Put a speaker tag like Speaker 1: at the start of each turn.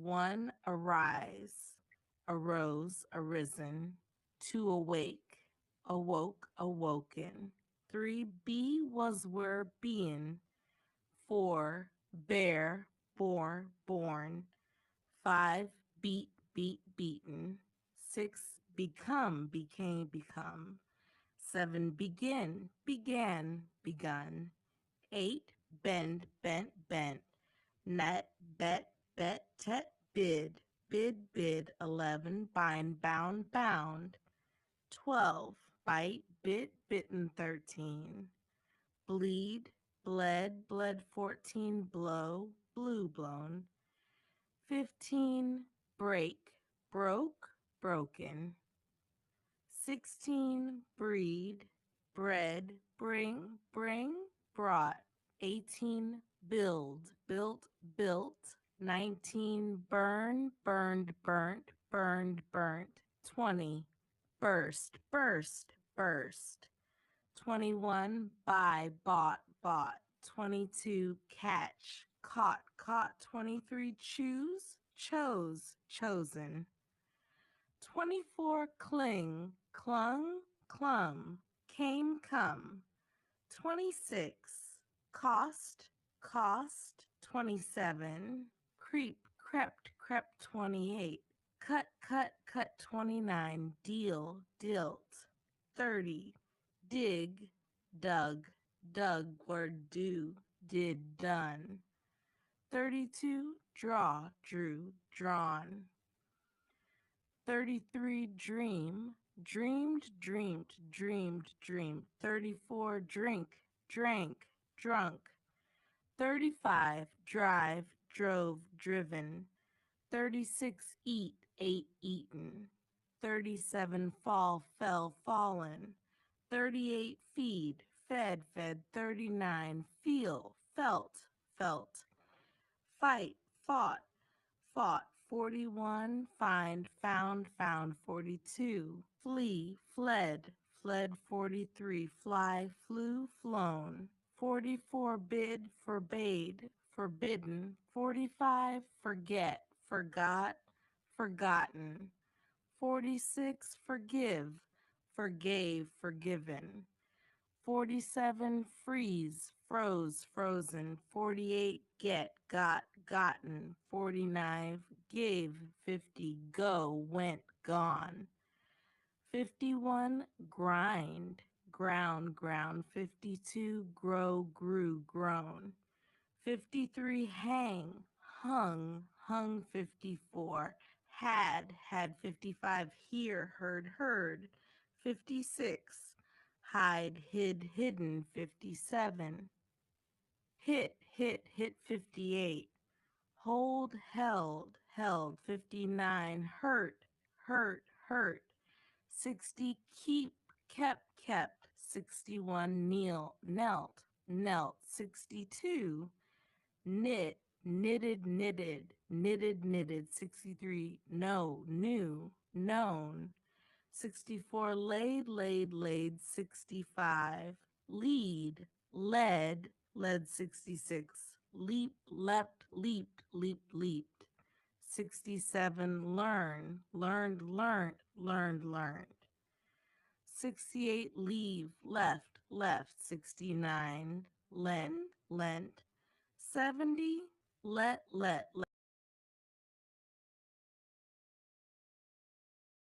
Speaker 1: 1 arise, arose, arisen. 2 awake, awoke, awoken. 3 be, was, were, being. 4 bear, bore, born. 5 beat, beat, beaten. 6 become, became, become. 7 begin, began, begun. 8 bend, bent, bent. Net, bet, bet, tet, bid, bid, bid. 11 bind, bound, bound. 12 bite, bit, bitten. 13 bleed, bled, bled. 14 blow, blew, blown. 15 break, broke, broken. 16 breed, bred, bring, bring, brought. 18 build, built, built. 19 burn, burned, burnt, burned, burnt. 20 burst, burst, burst. 21 buy, bought, bought. 22 catch, caught, caught. 23 choose, chose, chosen. 24 cling, clung, clumb, came, come. 26 cost, cost. 27 creep, crept, crept. 28 cut, cut, cut. 29 deal, dealt. 30 dig, dug, dug. Word do, did, done. 32 draw, drew, drawn. 33 dream, dreamed, dreamed, dreamed, dreamed. 34 drink, drank, drunk. 35 drive, drove, driven. 36 eat, ate, eaten. 37 fall, fell, fallen. 38 feed, fed, fed. 39 feel, felt, felt. Fight, fought, fought. 41 find, found, found. 42 flee, fled, fled. 43 fly, flew, flown. 44 bid, forbade, forbidden. 45 forget, forgot, forgotten. 46 forgive, forgave, forgiven. 47 freeze, froze, frozen. 48 get, got, gotten. 49 gave. 50 go, went, gone. 51 grind, ground, ground. 52 grow, grew, grown. 53 hang, hung, hung. 54 had. 55 hear, heard, heard. 56 hide, hid, hidden. 57 hit, hit, hit. 58 hold, held, held. 59 hurt, hurt, hurt. 60 keep, kept, kept. 61 kneel, knelt, knelt. 62 knit, knitted, knitted, knitted, knitted. 63 know, knew, known. 64 laid, laid, laid. 65 lead, led, led. 66 leap, leapt, leaped, leaped, leaped. 67 learn, learned, learned, learned, learned. 68 leave, left, left. 69 lend, lent. 70 let, let.